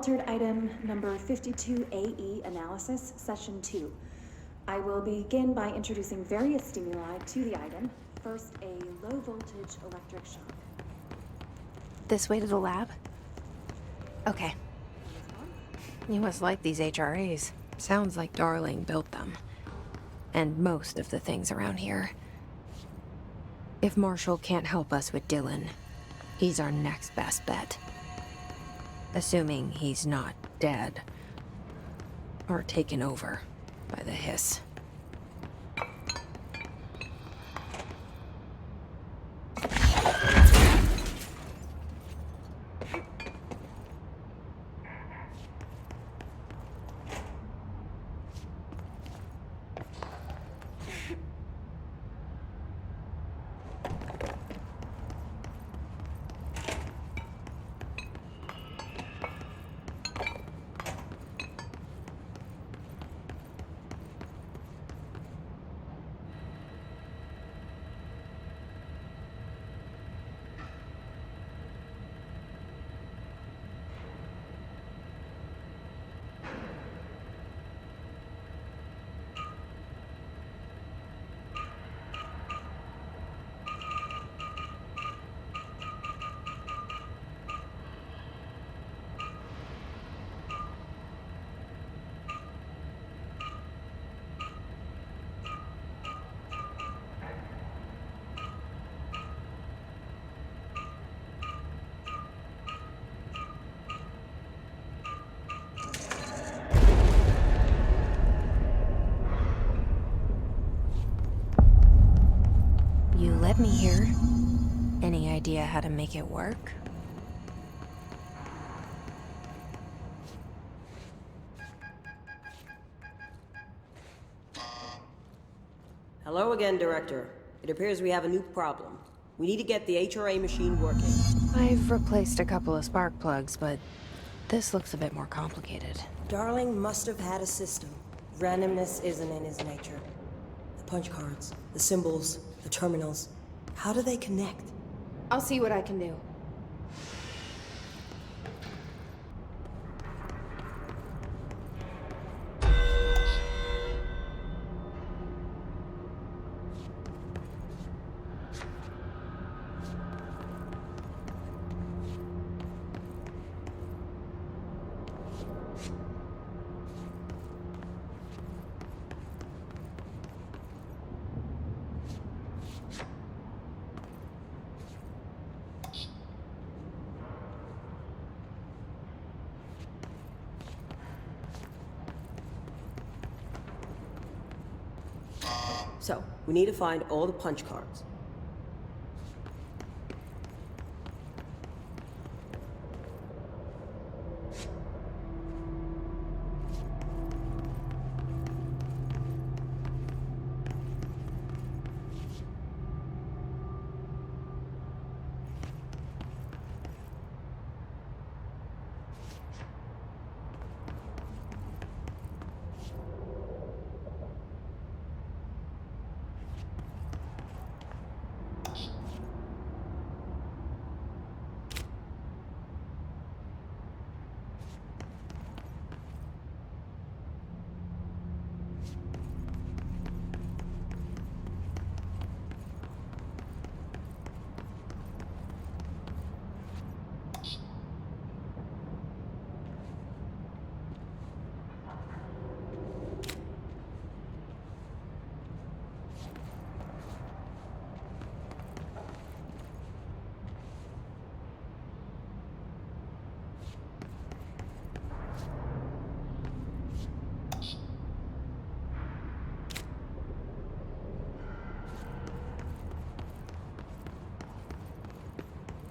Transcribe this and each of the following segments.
altered item number 52AE analysis, session 2. I will begin by introducing various stimuli to the item. First, a low voltage electric shock. This way to the lab? Okay. You must like these HRAs. Sounds like Darling built them. And most of the things around here. If Marshall can't help us with Dylan, he's our next best bet. Assuming he's not dead. Or taken over by the hiss. You let me here. Any idea how to make it work? Hello again, Director. It appears we have a new problem. We need to get the HRA machine working. I've replaced a couple of spark plugs, but this looks a bit more complicated. Darling must have had a system. Randomness isn't in his nature. The punch cards, the symbols, the terminals. How do they connect? I'll see what I can do. So, we need to find all the punch cards.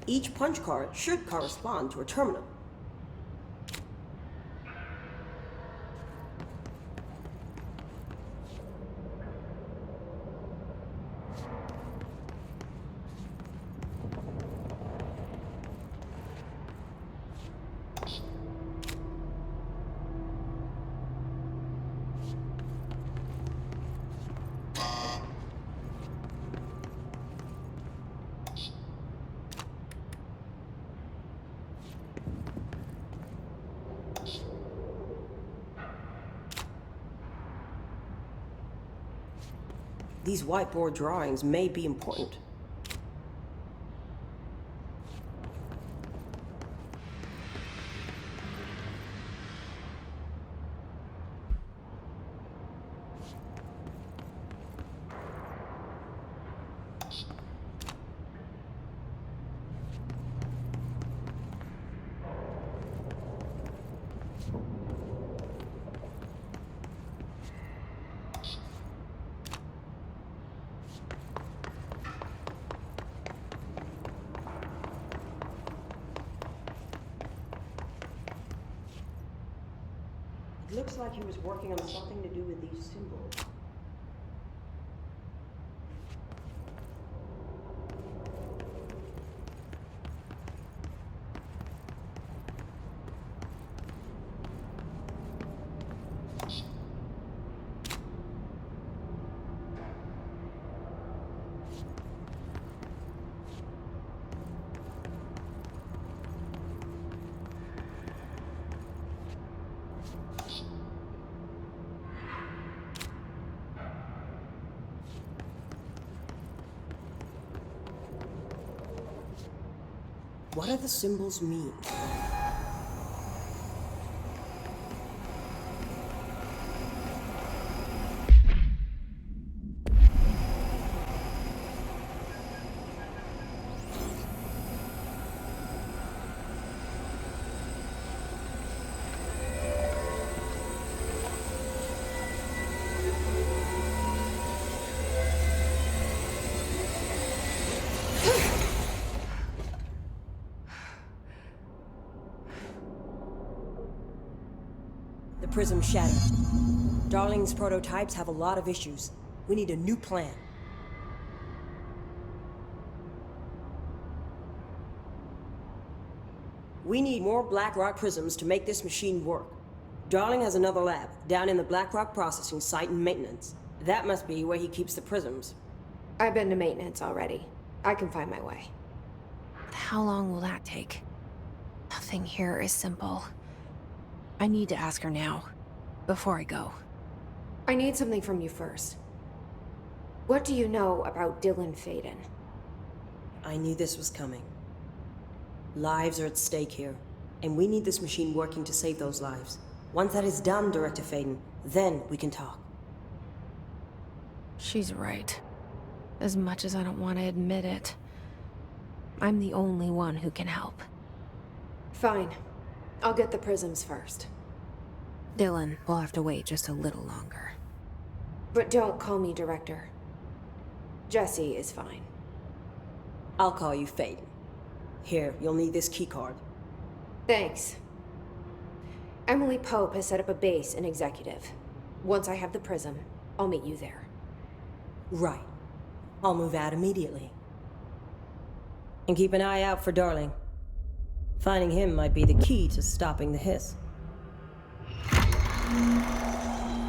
Each punch card should correspond to a terminal. These whiteboard drawings may be important. It looks like he was working on something to do with these symbols. What do the symbols mean? The prism shattered. Darling's prototypes have a lot of issues. We need a new plan. We need more Black Rock prisms to make this machine work. Darling has another lab, down in the Black Rock processing site in maintenance. That must be where he keeps the prisms. I've been to maintenance already. I can find my way. How long will that take? Nothing here is simple. I need to ask her now, before I go. I need something from you first. What do you know about Dylan Faden? I knew this was coming. Lives are at stake here, and we need this machine working to save those lives. Once that is done, Director Faden, then we can talk. She's right. As much as I don't want to admit it, I'm the only one who can help. Fine. I'll get the prisms first. Dylan will have to wait just a little longer. But don't call me Director. Jesse is fine. I'll call you Faden. Here, you'll need this keycard. Thanks. Emily Pope has set up a base in Executive. Once I have the prism, I'll meet you there. Right. I'll move out immediately. And keep an eye out for Darling. Finding him might be the key to stopping the hiss.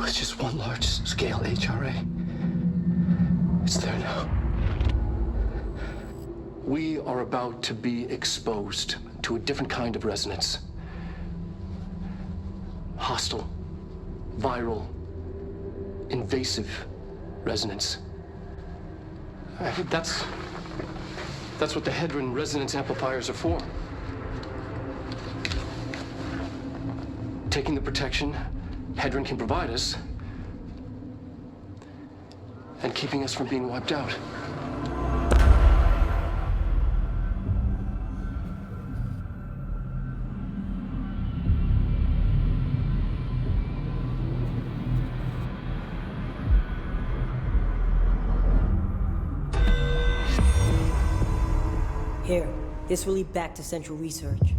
It's just one large-scale HRA. It's there now. We are about to be exposed to a different kind of resonance. Hostile, viral, invasive resonance. That's what the Hedron resonance amplifiers are for. Taking the protection Hedron can provide us, and keeping us from being wiped out. Here, this will lead back to Central Research.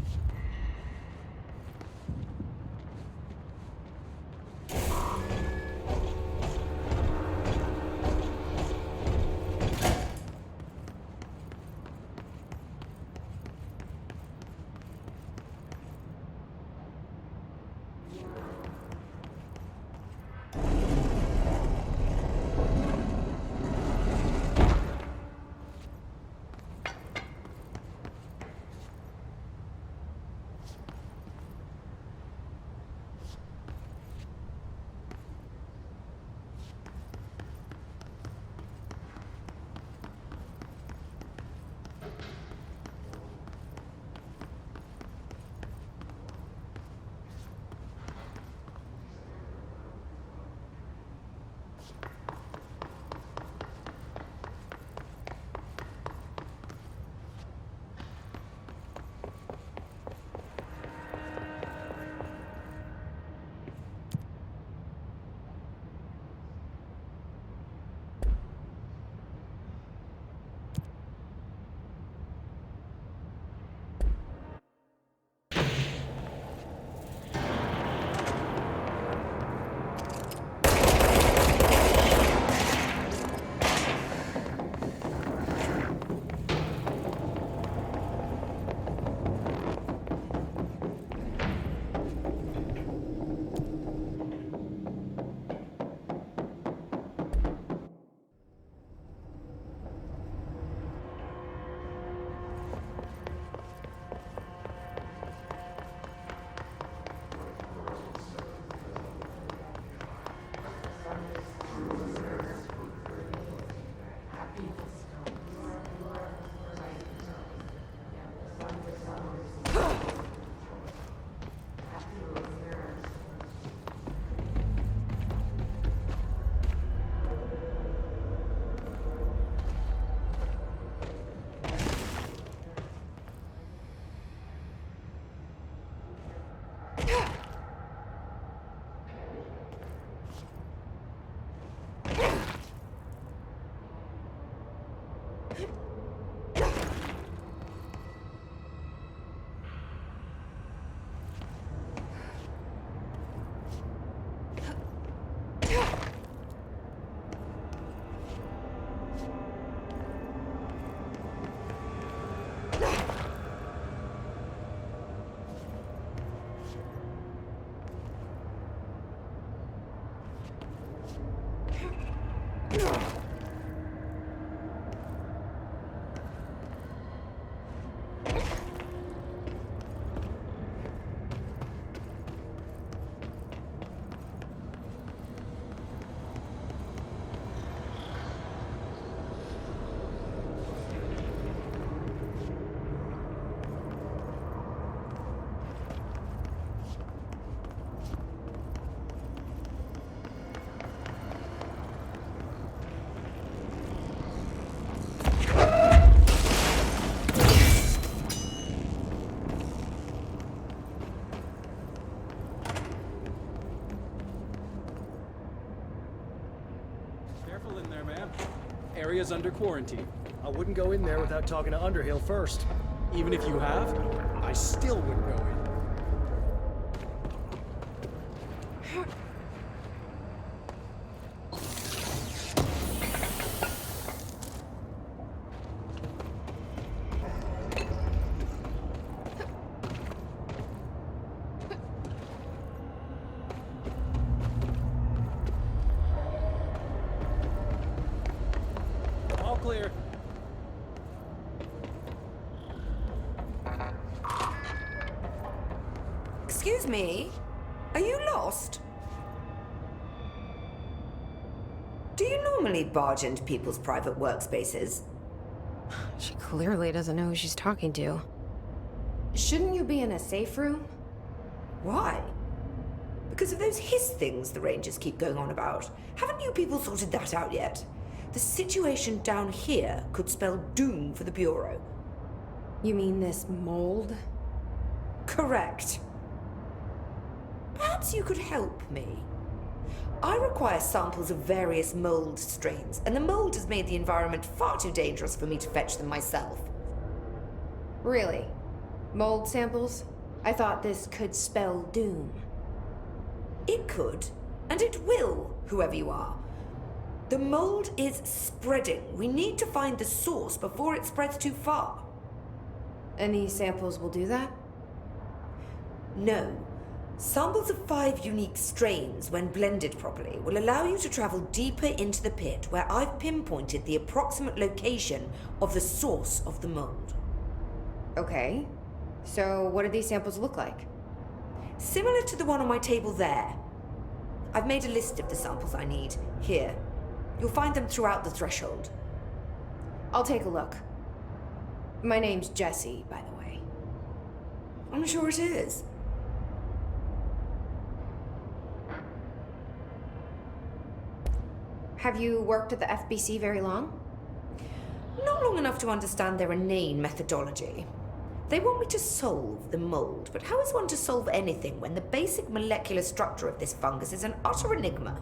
Careful in there, ma'am. Area's under quarantine. I wouldn't go in there without talking to Underhill first. Even if you have, I still wouldn't go in. All clear. Excuse me? Are you lost? Do you normally barge into people's private workspaces? She clearly doesn't know who she's talking to. Shouldn't you be in a safe room? Why? Because of those hiss things the Rangers keep going on about. Haven't you people sorted that out yet? The situation down here could spell doom for the Bureau. You mean this mold? Correct. Perhaps you could help me. I require samples of various mold strains, and the mold has made the environment far too dangerous for me to fetch them myself. Really? Mold samples? I thought this could spell doom. It could, and it will, whoever you are. The mold is spreading. We need to find the source before it spreads too far. And these samples will do that? No. Samples of 5 unique strains, when blended properly, will allow you to travel deeper into the pit where I've pinpointed the approximate location of the source of the mold. Okay. So what do these samples look like? Similar to the one on my table there. I've made a list of the samples I need, here. You'll find them throughout the threshold. I'll take a look. My name's Jessie, by the way. I'm sure it is. Have you worked at the FBC very long? Not long enough to understand their inane methodology. They want me to solve the mold, but how is one to solve anything when the basic molecular structure of this fungus is an utter enigma?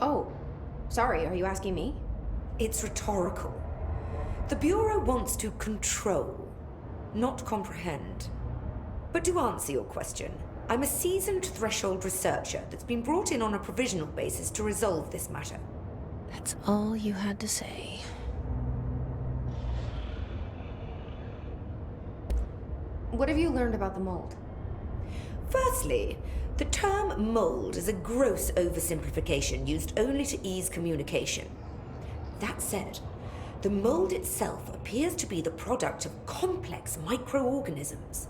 Oh, sorry, are you asking me? It's rhetorical. The Bureau wants to control, not comprehend. But to answer your question, I'm a seasoned threshold researcher that's been brought in on a provisional basis to resolve this matter. That's all you had to say. What have you learned about the mold? Firstly, the term mold is a gross oversimplification used only to ease communication. That said, the mold itself appears to be the product of complex microorganisms.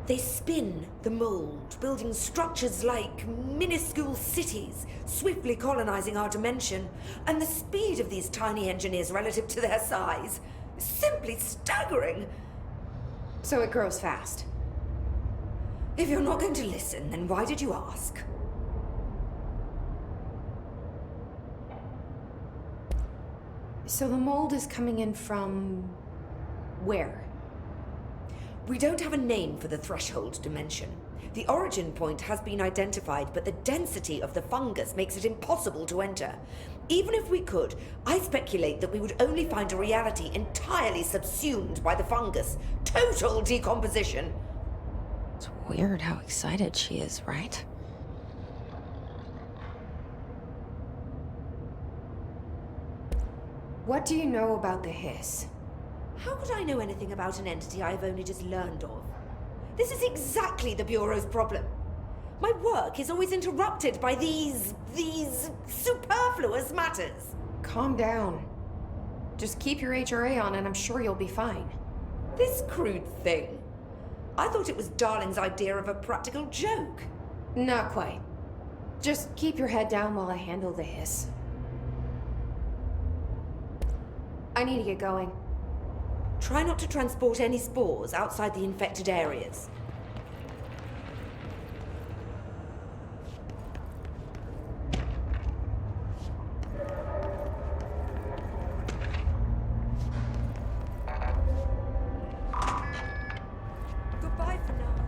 They spin the mold, building structures like minuscule cities, swiftly colonizing our dimension, and the speed of these tiny engineers relative to their size is simply staggering. So it grows fast. If you're not going to listen, then why did you ask? So the mold is coming in from where? We don't have a name for the threshold dimension. The origin point has been identified, but the density of the fungus makes it impossible to enter. Even if we could, I speculate that we would only find a reality entirely subsumed by the fungus. Total decomposition. It's weird how excited she is, right? What do you know about the hiss? How could I know anything about an entity I have only just learned of? This is exactly the Bureau's problem. My work is always interrupted by these superfluous superfluous matters. Calm down. Just keep your HRA on and I'm sure you'll be fine. This crude thing. I thought it was Darling's idea of a practical joke. Not quite. Just keep your head down while I handle the hiss. I need to get going. Try not to transport any spores outside the infected areas. Goodbye for now.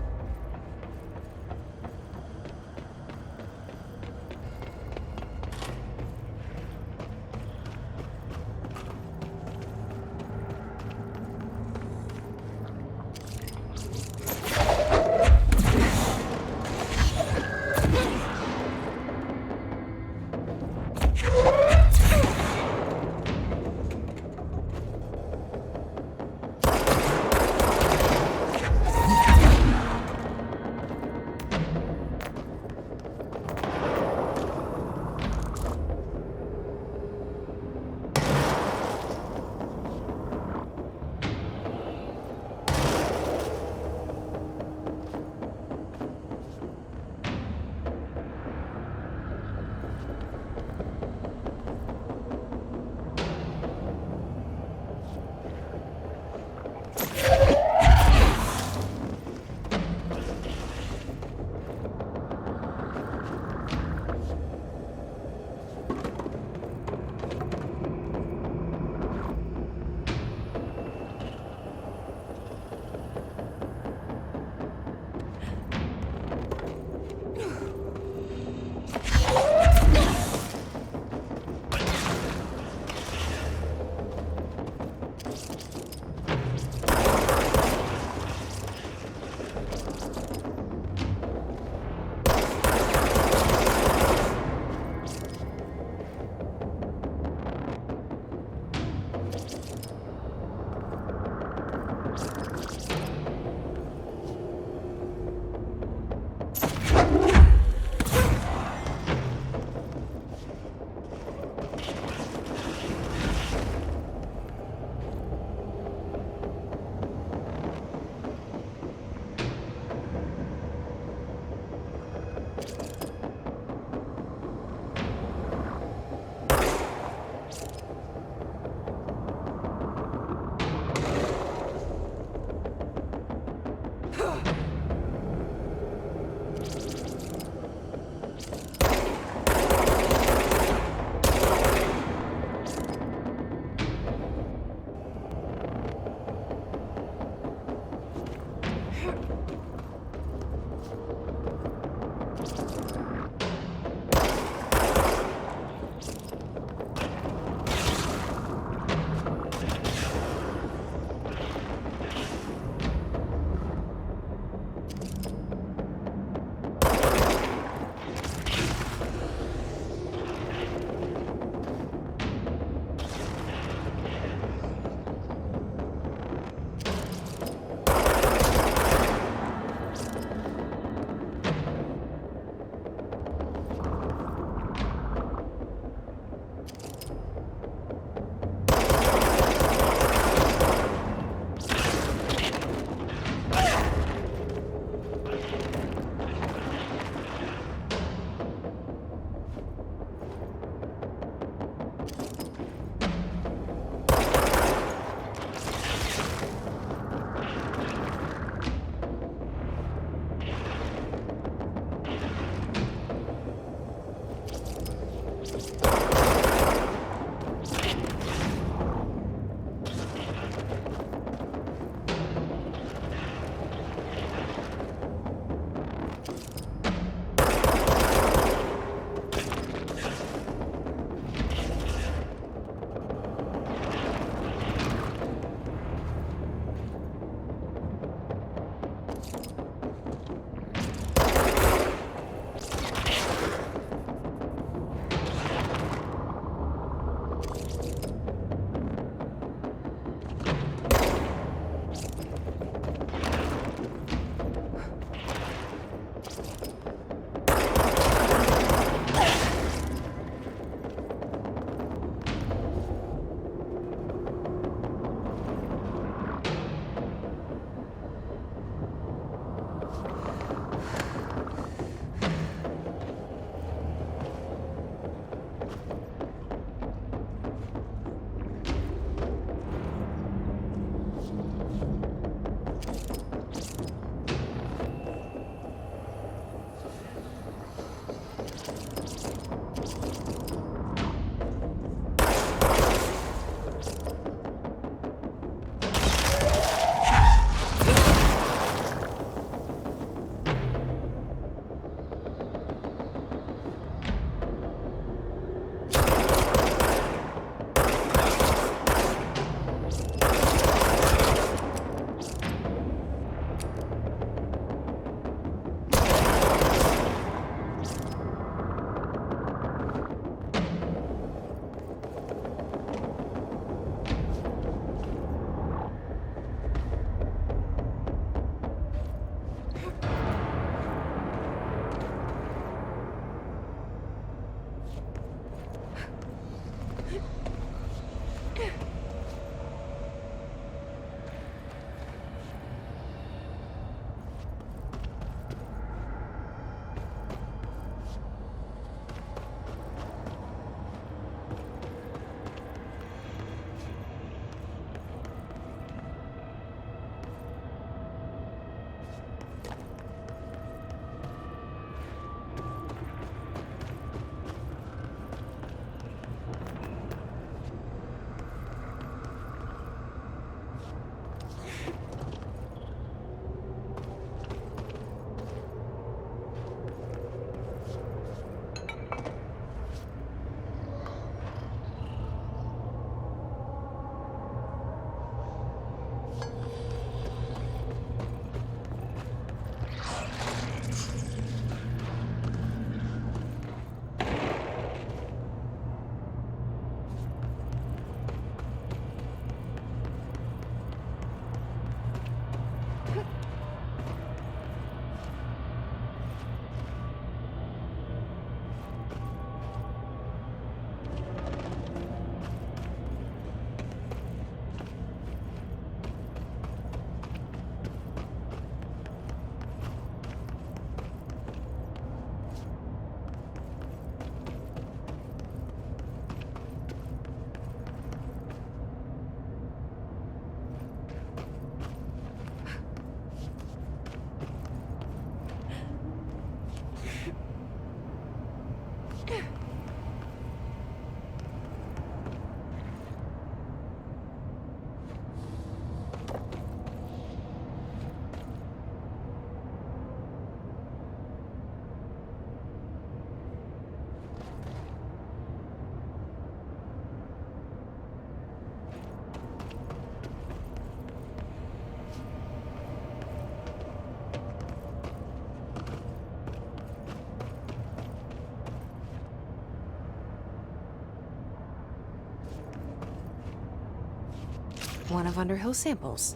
One of Underhill's samples.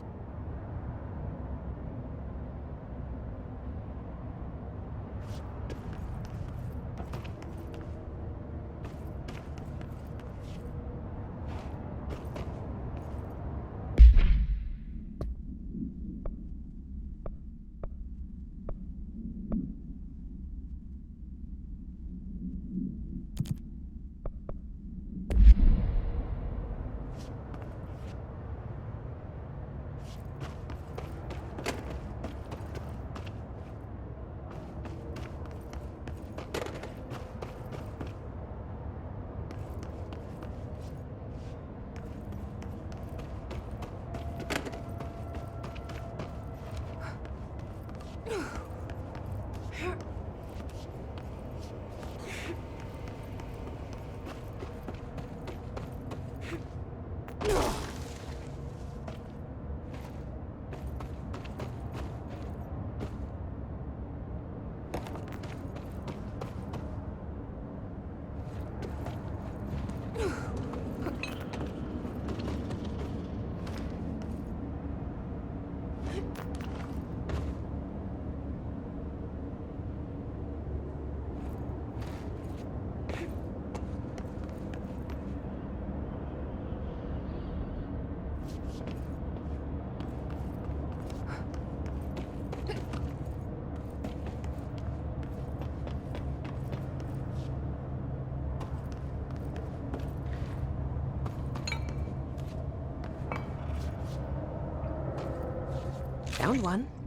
Found one.